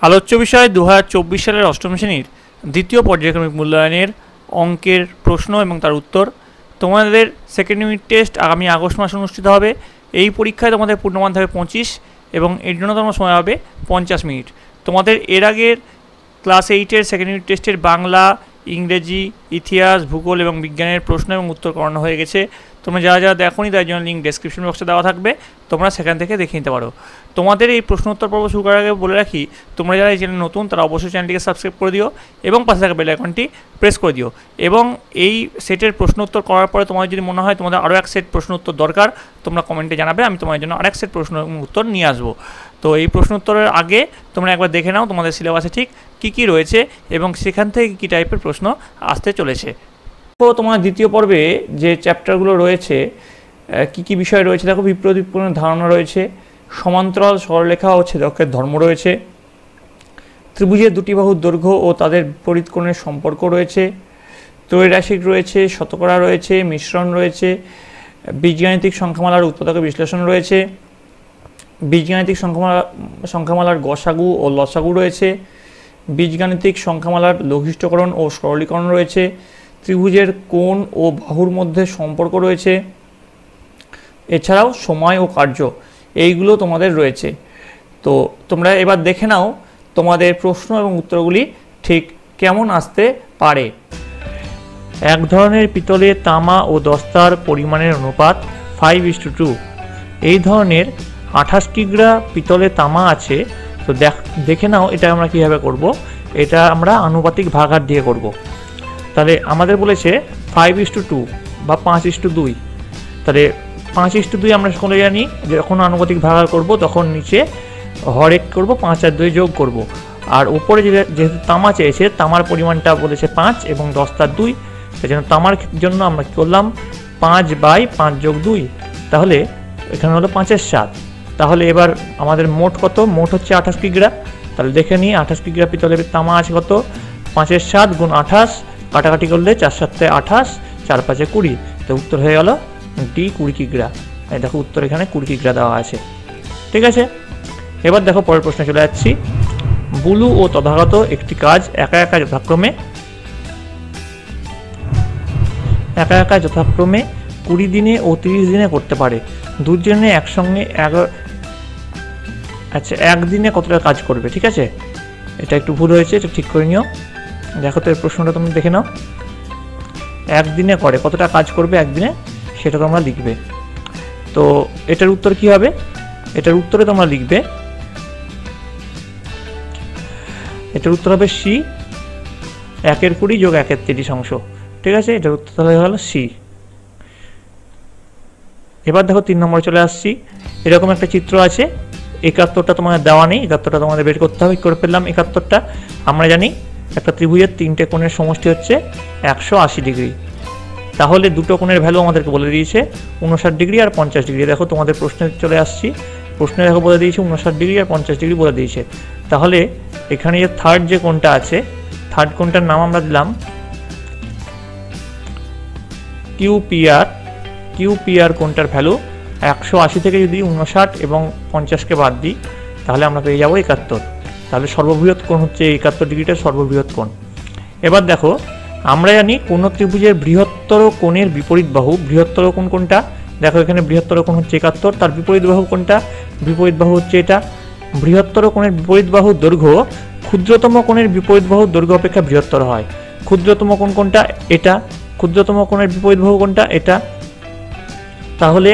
আলোচ্য বিষয় 2024 সালের অষ্টম শ্রেণীর দ্বিতীয় পর্যায়ক্রমিক মূল্যায়নের অঙ্কের প্রশ্ন এবং তার উত্তর। তোমাদের সেকেন্ড ইউনিট টেস্ট আগামী আগস্ট মাসে অনুষ্ঠিত হবে। এই পরীক্ষায় তোমাদের পূর্ণমান হবে 25 এবং এর জন্য তোমার সময় হবে 50 মিনিট। তোমাদের এর আগের ক্লাস 8-এর সেকেন্ড ইউনিট টেস্টের বাংলা, ইংরেজি, ইতিহাস, ভূগোল এবং বিজ্ঞানের প্রশ্ন এবং উত্তর করানো হয়ে গেছে। তোমরা যারা যারা দেখোনি তার জন্য লিঙ্ক ডেসক্রিপশন বক্সে দেওয়া থাকবে, তোমরা সেখান থেকে দেখে নিতে পারো। তোমাদের এই প্রশ্ন উত্তর পর্ব শুরু করার আগে বলে রাখি, তোমরা যারা এই চ্যানেল নতুন তারা অবশ্যই চ্যানেলটিকে সাবস্ক্রাইব করে দিও এবং পাশে থাকা বেল আইকনটি প্রেস করে দিও। এবং এই সেটের প্রশ্ন উত্তর করার পরে তোমাদের যদি মনে হয় তোমাদের আরও এক সেট প্রশ্ন উত্তর দরকার, তোমরা কমেন্টে জানাবে, আমি তোমাদের জন্য আরেক সেট প্রশ্ন উত্তর নিয়ে আসবো। তো এই প্রশ্ন উত্তরের আগে তোমরা একবার দেখে নাও তোমাদের সিলেবাসে ঠিক কী কী রয়েছে এবং সেখান থেকে কী টাইপের প্রশ্ন আসতে চলেছে। তো তোমার দ্বিতীয় পর্বে যে চ্যাপ্টারগুলো রয়েছে, কী কী বিষয় রয়েছে দেখো। বিপ্রদীপূর্ণ ধারণা রয়েছে, সমান্তরাল সরলরেখা ও ছেদকের ধর্ম রয়েছে, ত্রিভুজের দুটি বাহুর দৈর্ঘ্য ও তাদের বিপরীত কোণের সম্পর্ক রয়েছে, ত্রৈরাশিক রয়েছে, শতকরা রয়েছে, মিশ্রণ রয়েছে, বীজগাণিতিক সংখ্যামালার উৎপাদক বিশ্লেষণ রয়েছে, বীজগাণিতিক সংখ্যামালার গসাগু ও লসাগু রয়েছে, বীজগাণিতিক সংখ্যামালার লঘিষ্ঠকরণ ও সরলীকরণ রয়েছে, ত্রিভুজের কোণ ও বাহুর মধ্যে সম্পর্ক রয়েছে, এছাড়াও সময় ও কার্য, এইগুলো তোমাদের রয়েছে। তো তোমরা এবার দেখে নাও তোমাদের প্রশ্ন এবং উত্তরগুলি ঠিক কেমন আসতে পারে। এক ধরনের পিতলে তামা ও দস্তার পরিমাণের অনুপাত 5:2। এই ধরনের 28 কিগ্রা পিতলে তামা আছে। তো দেখে নাও এটা আমরা কীভাবে করব। এটা আমরা আনুপাতিক ভাগাহার দিয়ে করব। তাহলে আমাদের বলেছে 5:2 বা 5:2। তাহলে 5:2 আমরা সকলে জানি, যখন আনুপাতিক ভাগাহার করব তখন নিচে হরেক করব, 5 আর 2 যোগ করব। আর উপরে যেহেতু তামা চেয়েছে, তামার পরিমাণটা বলেছে 5 এবং 10 তার 2, সেই জন্য তামার জন্য আমরা কী করলাম 5/5 যোগ 2, তাহলে এখানে হলো 5-এর 7। তাহলে এবার আমাদের মোট কত? মোট হচ্ছে 28 কিগ্রা। তাহলে দেখে নিই 28 কিগ্রা পিতলের তামা আছে কত, 5-এর 7 গুণ 28, কাটাকাটি করলে 4-7 28, 4-5 20। তো উত্তর হয়ে গেল ডি 20 কিগ্রা। এই দেখো উত্তর এখানে 20 কিগ্রা দেওয়া আছে। ঠিক আছে, এবার দেখো পরের প্রশ্নে চলে যাচ্ছি। বুলু ও তথাগত একটি কাজ একা একা যথাক্রমে 20 দিনে ও 30 দিনে করতে পারে। দুজনে একসঙ্গে একদিনে কতটা কাজ করবে? ঠিক আছে, এটা একটু ভুল হয়েছে, এটা ঠিক করে নিও। দেখো তো এই প্রশ্নটা তুমি দেখে নাও। একদিনে করে কতটা কাজ করবে একদিনে, সেটা তোমরা লিখবে। তো এটার উত্তর কি হবে? এটার উত্তরে তোমরা লিখবে, এটার উত্তর হবে সি 1/20 যোগ 1/30 অংশ। ঠিক আছে, এটার উত্তর তাহলে হলো সি। এবার দেখো 3 নম্বরে চলে আসছি। এরকম একটা চিত্র আছে, 71টা তোমাদের দেওয়া নেই, 71টা তোমাদের বের করতে হবে। করে ফেললাম 71টা। আমরা জানি একটা ত্রিভুজের 3টে কোণের সমষ্টি হচ্ছে 180 ডিগ্রি। তাহলে দুটো কোণের ভ্যালু আমাদেরকে বলে দিয়েছে 59 ডিগ্রি আর 50 ডিগ্রি। দেখো তোমাদের প্রশ্নে চলে আসছি, প্রশ্নে দেখো বলে দিয়েছে 59 ডিগ্রি আর 50 ডিগ্রি বলে দিয়েছে। তাহলে এখানে যে থার্ড যে কোণটা আছে, থার্ড কোণটার নাম আমরা দিলাম কিউপিআর। কোণটার ভ্যালু 180 থেকে যদি 59 এবং 50কে বাদ দিই তাহলে আমরা পেয়ে যাবো 71। তাহলে সর্ববৃহৎ কোণ হচ্ছে 71 ডিগ্রিটা সর্ববৃহৎ কোণ। এবার দেখো আমরা জানি কোন ত্রিভুজের বৃহত্তর কোণের বিপরীত বাহু, বৃহত্তর কোণ কোনটা? দেখো এখানে বৃহত্তর কোণ হচ্ছে 71, তার বিপরীত বাহু কোনটা? বিপরীত বাহু হচ্ছে এটা। বৃহত্তর কোণের বিপরীত বাহুর দৈর্ঘ্য ক্ষুদ্রতম কোণের বিপরীত বাহুর দৈর্ঘ্য অপেক্ষা বৃহত্তর হয়। ক্ষুদ্রতম কোণ কোনটা? এটা। ক্ষুদ্রতম কোণের বিপরীত বাহু কোনটা? এটা। তাহলে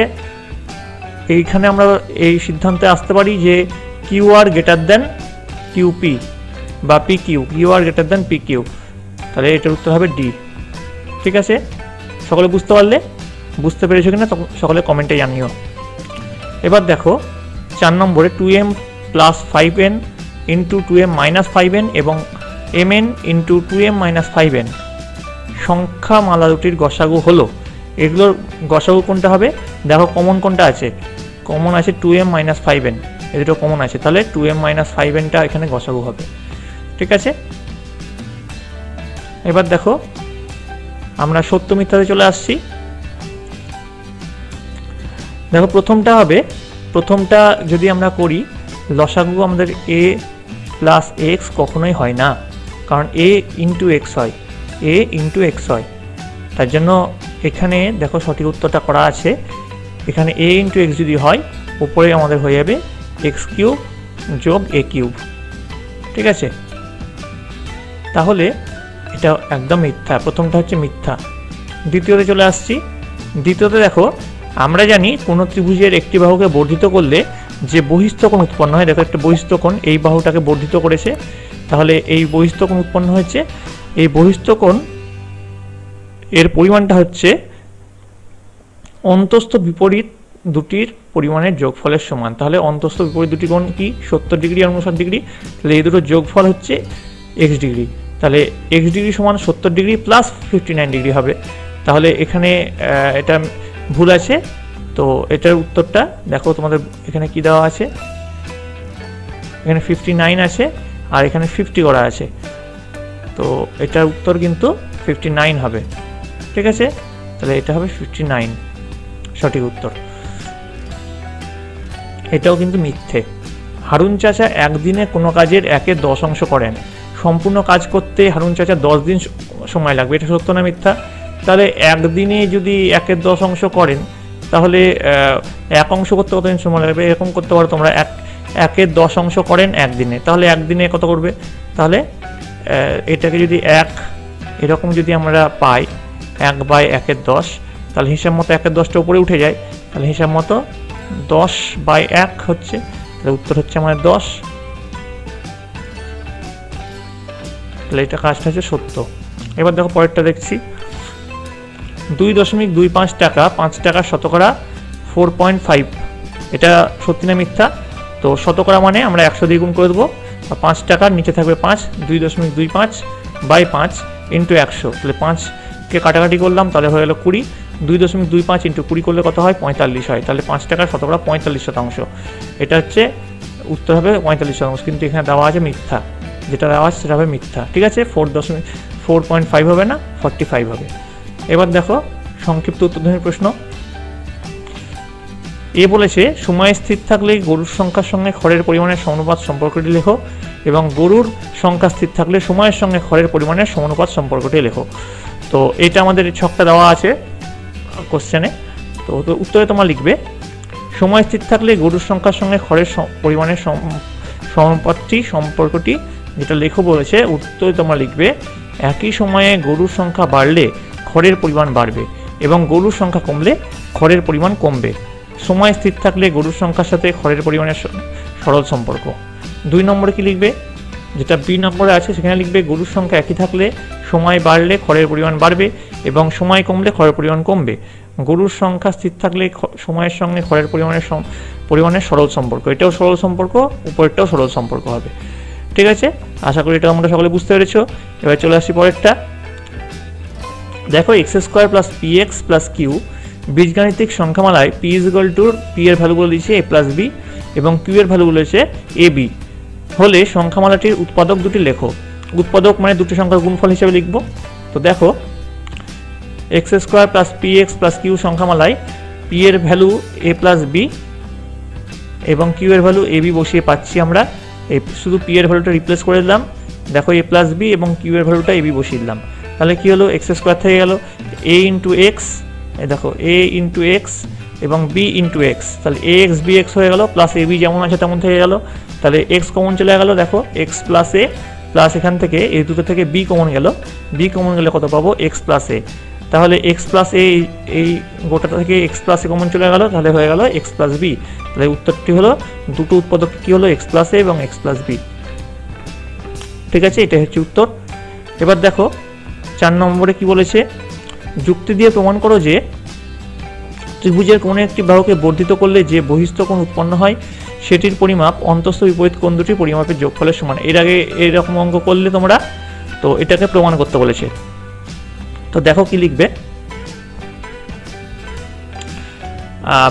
এইখানে আমরা এই সিদ্ধান্তে আসতে পারি যে Q R greater than QP বা P Q R greater than P Q. তাহলে এটার উত্তর হবে ডি। ঠিক আছে, সকলে বুঝতে পারলে? বুঝতে পেরেছো কিনা সকলে কমেন্টে জানিও। এবার দেখো 4 নম্বরে 2m + 5n × 2m - 5n এবং mn × 2m - 5n সংখ্যামালা দুটির গসাগু হলো। এগুলোর গসাগু কোনটা হবে? দেখো কমন কোনটা আছে? কমন আছে 2m - 5n, এই দুটো কমন আছে, তাহলে 2m - 5nটা এখানে গসাগু হবে। ঠিক আছে, এবার দেখো আমরা সত্য মিথ্যাতে চলে আসছি। দেখো প্রথমটা যদি আমরা করি, লসাগু আমাদের a প্লাস এক্স কখনোই হয় না, কারণ a ইন্টু এক্স হয়, a ইন্টু এক্স হয়। তার জন্য এখানে দেখো সঠিক উত্তরটা করা আছে, এখানে a ইন্টু এক্স যদি হয়, উপরে আমাদের হয়ে যাবে এক্স কিউব যোগ এ কিউব। ঠিক আছে, তাহলে এটা একদম মিথ্যা, প্রথমটা হচ্ছে মিথ্যা। দ্বিতীয়তে চলে আসছি। দ্বিতীয়তে দেখো, আমরা জানি কোনো ত্রিভুজের একটি বাহুকে বর্ধিত করলে যে বহিস্থকোণ উৎপন্ন হয়, দেখো একটা বহিস্থকোণ এই বাহুটাকে বর্ধিত করেছে, তাহলে এই বহিস্থকোণ উৎপন্ন হয়েছে। এই বহিস্থকোণ এর পরিমাণটা হচ্ছে অন্তস্থ বিপরীত দুটির পরিমাণের যোগফলের সমান। তাহলে অন্তস্থ বিপরীত দুটি কোণ কি, 70 ডিগ্রি আর 59 ডিগ্রি, তাহলে এই দুটোর যোগফল হচ্ছে এক্স ডিগ্রি। তাহলে এক্স ডিগ্রি সমান 70 ডিগ্রি প্লাস 59 ডিগ্রি হবে। তাহলে এখানে এটা ভুল আছে, তো এটার উত্তরটা দেখো তোমাদের এখানে কি দেওয়া আছে, এখানে 59 আছে আর এখানে 50 করা আছে, তো এটার উত্তর কিন্তু 59 হবে। ঠিক আছে, তাহলে এটা হবে 59 সঠিক উত্তর। এটাও কিন্তু মিথ্যে। হারুন চাচা একদিনে কোনো কাজের 1/10 অংশ করেন, সম্পূর্ণ কাজ করতে হারুন চাচা 10 দিন সময় লাগবে, এটা সত্য না মিথ্যা? তাহলে একদিনে যদি 1/10 অংশ করেন, তাহলে এক অংশ করতে কতদিন সময় লাগবে? এরকম করতে পারো তোমরা, 1/10 অংশ করেন একদিনে, তাহলে একদিনে কত করবে? তাহলে এটাকে যদি এরকম যদি আমরা পাই 1/1/10, তাহলে হিসাব মতো 1/10টা উপরে উঠে যায়, তাহলে হিসাব মতো 10/1 হচ্ছে, তাহলে উত্তর হচ্ছে আমাদের 10। তাহলে এটা কাজটা হচ্ছে সত্য। এবার দেখো পরেরটা দেখছি, 2.25 টাকা 5 টাকার শতকরা 4.5, এটা সত্যি না মিথ্যা? তো শতকরা মানে আমরা 100 দিয়ে গুণ করে দেবো, 5 টাকার নিচে থাকবে 5, 2.25/5 ইন্টু 100, তাহলে 5কে কাটাকাটি করলাম, তাহলে হয়ে গেল 20, 2.25 ইন্টু 20 করলে কত হয়? 45 হয়। তাহলে 5 টাকার শতকরা 45%, এটা হচ্ছে উত্তর হবে 45%, কিন্তু এখানে দেওয়া আছে মিথ্যা, যেটা দেওয়া আছে সেটা হবে মিথ্যা। ঠিক আছে, 4.5 হবে না, 45 হবে। এবার দেখো সংক্ষিপ্ত উত্তরধ্বনির প্রশ্ন। এ বলেছে সময় স্থির থাকলে গরুর সংখ্যার সঙ্গে খড়ের পরিমাণের সমানুপাত সম্পর্কটি লেখো, এবং গরুর সংখ্যা স্থির থাকলে সময়ের সঙ্গে খড়ের পরিমাণের সমানুপাত সম্পর্কটি লেখো। তো এটা আমাদের ছকটা দেওয়া আছে কোশ্চেনে, তো উত্তরে তোমরা লিখবে সময় স্থির থাকলে গরুর সংখ্যার সঙ্গে খড়ের পরিমাণের সমানুপাতটি সম্পর্কটি যেটা লেখো বলেছে, উত্তরে তোমরা লিখবে একই সময়ে গরুর সংখ্যা বাড়লে খড়ের পরিমাণ বাড়বে এবং গরুর সংখ্যা কমলে খড়ের পরিমাণ কমবে। সময় স্থির থাকলে গরুর সংখ্যার সাথে খড়ের পরিমাণের সরল সম্পর্ক। 2 নম্বরে কি লিখবে, যেটা বি নম্বরে আছে সেখানে লিখবে গরুর সংখ্যা একই থাকলে সময় বাড়লে খড়ের পরিমাণ বাড়বে এবং সময় কমলে খড়ের পরিমাণ কমবে। গরুর সংখ্যা স্থির থাকলে সময়ের সঙ্গে খড়ের পরিমাণের সরল সম্পর্ক, এটাও সরল সম্পর্ক, উপরেরটাও সরল সম্পর্ক হবে। ঠিক আছে, আশা করি এটা আমরা সকলে বুঝতে পেরেছো। এবার চলে আসি পরেরটা। দেখো x² plus px plus q বীজগাণিতিক সংখ্যামালায় p এর ভ্যালুগুলো দিয়েছে a প্লাস b এবং q এর ভ্যালুগুলো হচ্ছে a b হলে সংখ্যামালাটির উৎপাদক দুটি লেখো। উৎপাদক মানে দুটি সংখ্যার গুণফল হিসেবে লিখব। তো দেখো x² plus px plus q সংখ্যামালায় p এর ভ্যালু a প্লাস b এবং q এর ভ্যালু a b বসিয়ে পাচ্ছি আমরা, শুধু p এর ভ্যালুটা রিপ্লেস করে দিলাম, দেখো a প্লাস b এবং q এর ভ্যালুটা a b বসিয়ে দিলাম, তাহলে কি হলো x² থেকে গেল a ইন্টু এক্স, দেখো a ইন্টু এক্স এবং b ইন্টু এক্স, তাহলে ax bx হয়ে গেল, প্লাস ab যেমন আছে তেমন থেকে গেল, তাহলে x কমন চলে গেল, দেখো x প্লাস a প্লাস এখান থেকে এই দুটো থেকে b কমন গেল, b কমন গেলে কত পাবো? x প্লাস a, তাহলে x প্লাস a এই গোটাটা থেকে x প্লাস a কমন চলে গেল, তাহলে হয়ে গেল x প্লাস b। তাহলে উত্তরটি হলো দুটো উৎপাদক কি হলো x প্লাস a এবং x প্লাস b। ঠিক আছে, এটা হচ্ছে উত্তর। এবার দেখো 4 নম্বরে কি বলেছে, যুক্তি দিয়ে প্রমাণ করো যে ত্রিভুজের কোনো একটি বাহুকে বর্ধিত করলে যে বহিস্থ কোণ উৎপন্ন হয় সেটির পরিমাপ অন্তস্থ বিপরীত কোণ দুটির পরিমাপের যোগফলের সমান। এর আগে এরকম অঙ্ক করলে তোমরা, তো এটাকে প্রমাণ করতে বলেছে। তো দেখো কি লিখবে,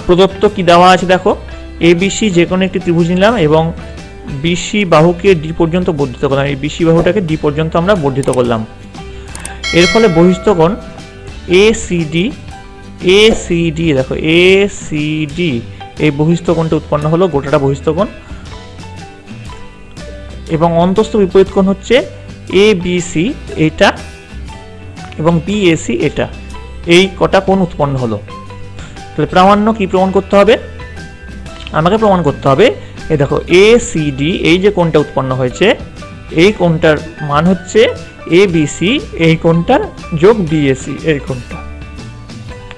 প্রদত্ত কি দেওয়া আছে দেখো, ABC যে কোনো একটি ত্রিভুজ নিলাম এবং BC বাহুকে D পর্যন্ত বর্ধিত করলাম, এই BC বাহুটাকে D পর্যন্ত আমরা বর্ধিত করলাম। এর ফলে বহিস্থ কোণ ACD এ সি ডি, দেখো এ সি ডি এই বহিস্থ কোণটা উৎপন্ন হলো, গোটাটা বহিস্থ কোণ, এবং অন্তস্থ বিপরীত কোণ হচ্ছে এ বি সি এটা এবং বি এ সি এটা, এই কটা কোণ উৎপন্ন হলো। তাহলে প্রামাণ্য কি প্রমাণ করতে হবে? আমাকে প্রমাণ করতে হবে এই দেখো এ সি ডি এই যে কোণটা উৎপন্ন হয়েছে এই কোণটার মান হচ্ছে এ বি সি এই কোণটার যোগ বি এ সি এই কোণটা,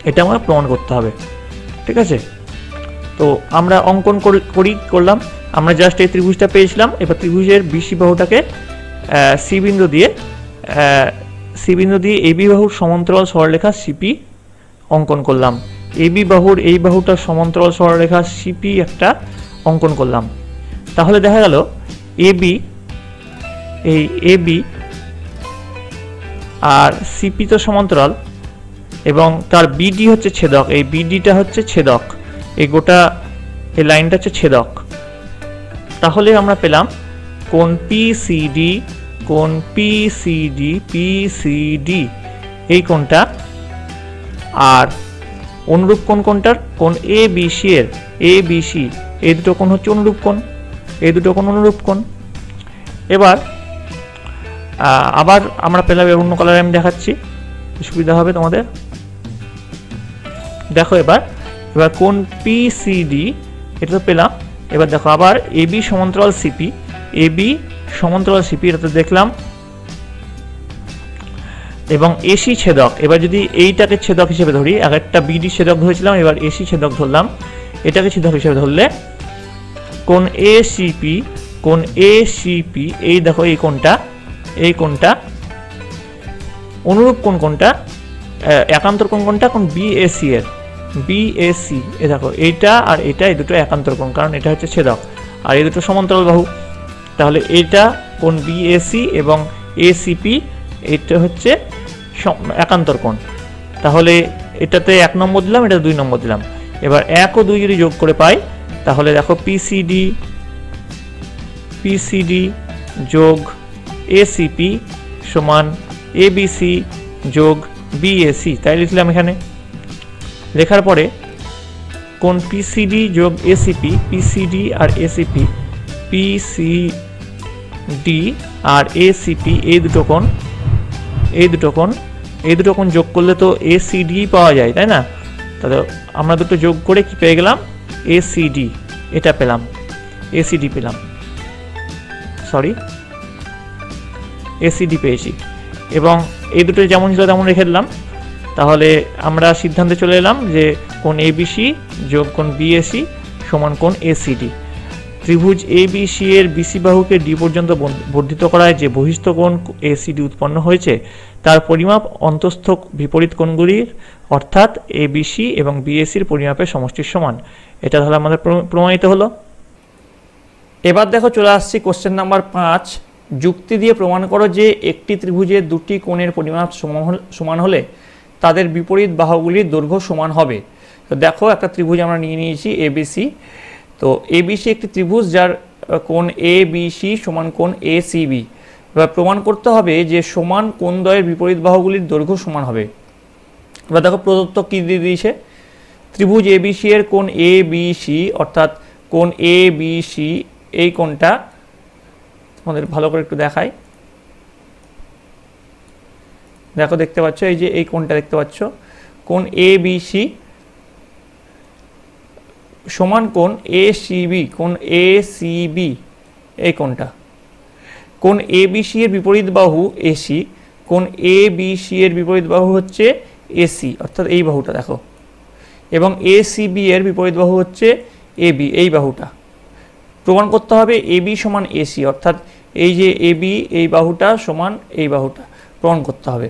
এটা আমাকে প্রমাণ করতে হবে। ঠিক আছে, তো আমরা অঙ্কন করলাম। আমরা জাস্ট এই ত্রিভুজটা পেয়েছিলাম, এবার ত্রিভুজের বিসি বাহুটাকে সি বিন্দু দিয়ে এবি বাহুর সমান্তরাল সরলরেখা সিপি অঙ্কন করলাম। এবি বাহুর এই বাহুটার সমান্তরাল সরলরেখা সিপি একটা অঙ্কন করলাম। তাহলে দেখা গেল এবি আর সিপি তো সমান্তরাল এবং তার বিডি হচ্ছে ছেদক, এই বিডিটা হচ্ছে ছেদক, এই গোটা এই লাইনটা হচ্ছে ছেদক। তাহলে আমরা পেলাম কোণ পিসিডি এই কোণটা, আর অনুরূপ কোণ কোণটার কোণ এ বিসি এই দুটো কোণ হচ্ছে অনুরূপ কোণ, এই দুটো কোণ অনুরূপ কোণ। এবার আবার আমরা পেলাম, অন্য কালারে আমি দেখাচ্ছি সুবিধা হবে তোমাদের। দেখো এবার কোণ পিসিডি এটা তো পেলাম। এবার দেখো আবার এবি সমান্তরাল সিপি এটা তো দেখলাম, এবং এসি ছেদক। এবার যদি এইটাকে ছেদক হিসেবে ধরি, একটা বিডি ছেদক ধরেছিলাম, এবার এসি ছেদক ধরলাম, এটাকে ছেদক হিসেবে ধরলে কোণ এসিপি এই দেখো এই কোণটা অনুরূপ কোণটা একান্তর কোণটা কোণ বিএসি এ দেখো এইটা আর এটা এই দুটো একান্তর কোণ, কারণ এটা হচ্ছে ছেদক আর এই দুটো সমান্তরাল বাহু। তাহলে এটা কোণ বিএসি এবং এসিপি এটা হচ্ছে একান্তর কোণ। তাহলে এটাতে 1 নম্বর দিলাম, এটা 2 নম্বর দিলাম। এবার 1 ও 2 যদি যোগ করে পাই তাহলে দেখো পিসিডি যোগ এসিপি সমান এবিসি যোগ বিএসি, তাই লিখলাম এখানে। লেখার পরে কোণ পিসিডি যোগ এসিপি, পিসিডি আর এসিপি এই দুটো কোণ যোগ করলে তো এসিডি পাওয়া যায়, তাই না? তাহলে আমরা দুটো যোগ করে কি পেয়ে গেলাম? এসিডি পেয়েছি। এবং এই দুটো যেমন ছিল তেমন রেখে দিলাম। তাহলে আমরা সিদ্ধান্তে চলে এলাম যে কোণ এবিসি যোগ কোণ বিএসি সমান কোণ এসিডি। ত্রিভুজ এবিসি এর বিসি বাহুকে ডি পর্যন্ত বর্ধিত করায় যে বহিস্থ কোণ এসিডি উৎপন্ন হয়েছে তার পরিমাপ অন্তস্থ বিপরীত কোণগুলির অর্থাৎ এবিসি এবং বিএসির পরিমাপের সমষ্টির সমান। এটা তাহলে আমাদের প্রমাণিত হলো। এবার দেখো চলে আসছি কোশ্চেন নাম্বার 5। যুক্তি দিয়ে প্রমাণ করো যে একটি ত্রিভুজের দুটি কোণের পরিমাপ সমান হলে তাদের বিপরীত বাহুগুলির দৈর্ঘ্য সমান হবে। তো দেখো একটা ত্রিভুজ আমরা নিয়ে নিয়েছি এবিসি। তো এবিসি একটি ত্রিভুজ যার কোণ এবিসি সমান কোণ এসিবি। এবার প্রমাণ করতে হবে যে সমান কোণদ্বয়ের বিপরীত বাহুগুলির দৈর্ঘ্য সমান হবে। এবার দেখো প্রদত্ত কী দিয়ে দিয়েছে, ত্রিভুজ এবিসি এর কোণ এবিসি অর্থাৎ কোণ এবিসি এই কোণটা তোমাদের ভালো করে একটু দেখাই। দেখো দেখতে পাচ্ছ এই যে এই কোণটা দেখতে পাচ্ছ, কোণ এবিসি সমান কোণ এসিবি, কোণ এসিবি এই কোণটা। কোণ এবিসি এর বিপরীত বাহু এসি, কোণ এবিসি এর বিপরীত বাহু হচ্ছে এসি অর্থাৎ এই বাহুটা দেখো, এবং এসিবি এর বিপরীত বাহু হচ্ছে এবি এই বাহুটা। প্রমাণ করতে হবে এবি সমান এসি অর্থাৎ এই যে এবি এই বাহুটা সমান এই বাহুটা প্রমাণ করতে হবে।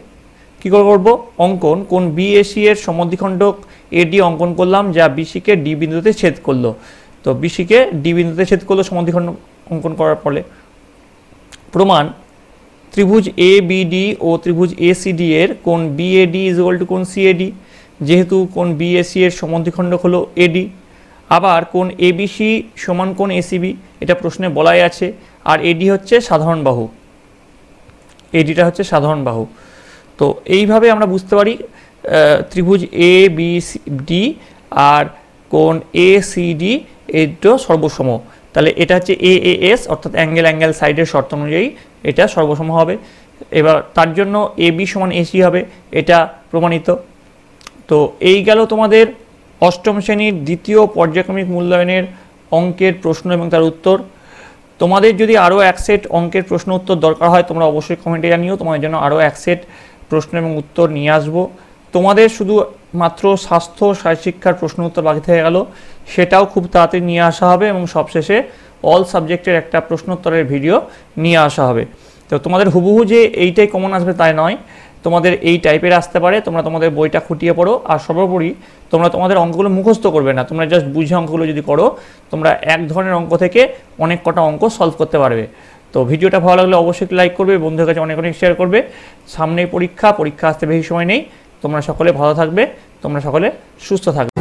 কী করে করবো? অঙ্কন কোণ বিএসি এর সমদ্বিখণ্ডক এডি অঙ্কন করলাম যা বিসিকে ডি বিন্দুতে ছেদ করলো। তো বিসিকে ডি বিন্দুতে ছেদ করলো সমদ্বিখণ্ডক অঙ্কন করার ফলে। প্রমাণ, ত্রিভুজ এবিডি ও ত্রিভুজ এসিডি এর কোণ বিএডি ইজ ইকুয়াল টু কোণ সিএডি, যেহেতু কোণ বিএসি এর সমদ্বিখণ্ডক হলো এডি। আবার কোণ এবিসি সমান কোণ এসিবি, এটা প্রশ্নে বলাই আছে। আর এডি হচ্ছে সাধারণ বাহু, এডিটা হচ্ছে সাধারণ বাহু। তো এইভাবে আমরা বুঝতে পারি ত্রিভুজ এ বি সি ডি আর কোণ এ সি ডি এটা সর্বসম, তাহলে এটা হচ্ছে এএএস অর্থাৎ অ্যাঙ্গেল সাইডের শর্ত অনুযায়ী এটা সর্বসম হবে। এবার তার জন্য এ বি সমান এসি হবে, এটা প্রমাণিত। তো এই গেল তোমাদের অষ্টম শ্রেণীর দ্বিতীয় পর্যায়ক্রমিক মূল্যায়নের অঙ্কের প্রশ্ন এবং তার উত্তর। তোমাদের যদি আরও এক সেট অঙ্কের প্রশ্ন উত্তর দরকার হয় তোমরা অবশ্যই কমেন্টে জানিও, তোমাদের জন্য আরও এক সেট প্রশ্ন এবং উত্তর নিয়ে আসবো। তোমাদের শুধু মাত্র স্বাস্থ্য শিক্ষার প্রশ্ন উত্তর বাকি থেকে গেল, সেটাও খুব তাড়াতাড়ি নিয়ে আসা হবে এবং সবশেষে অল সাবজেক্টের একটা প্রশ্নোত্তরের ভিডিও নিয়ে আসা হবে। তো তোমাদের হুবহু যে এইটাই কমন আসবে তাই নয়, তোমাদের এই টাইপের আসতে পারে। তোমরা তোমাদের বইটা খুঁটিয়ে পড়ো, আর সর্বোপরি তোমরা তোমাদের অঙ্কগুলো মুখস্থ করবে না, তোমরা জাস্ট বুঝে অঙ্কগুলো যদি করো তোমরা এক ধরনের অঙ্ক থেকে অনেক কটা অঙ্ক সলভ করতে পারবে। তো ভিডিওটা ভালো লাগলে অবশ্যই লাইক করবে, বন্ধুদের কাছে অনেক শেয়ার করবে। সামনে পরীক্ষা আসতে বেশি সময় নেই, তোমরা সকলে ভালো থাকবে, তোমরা সকলে সুস্থ থাকবে।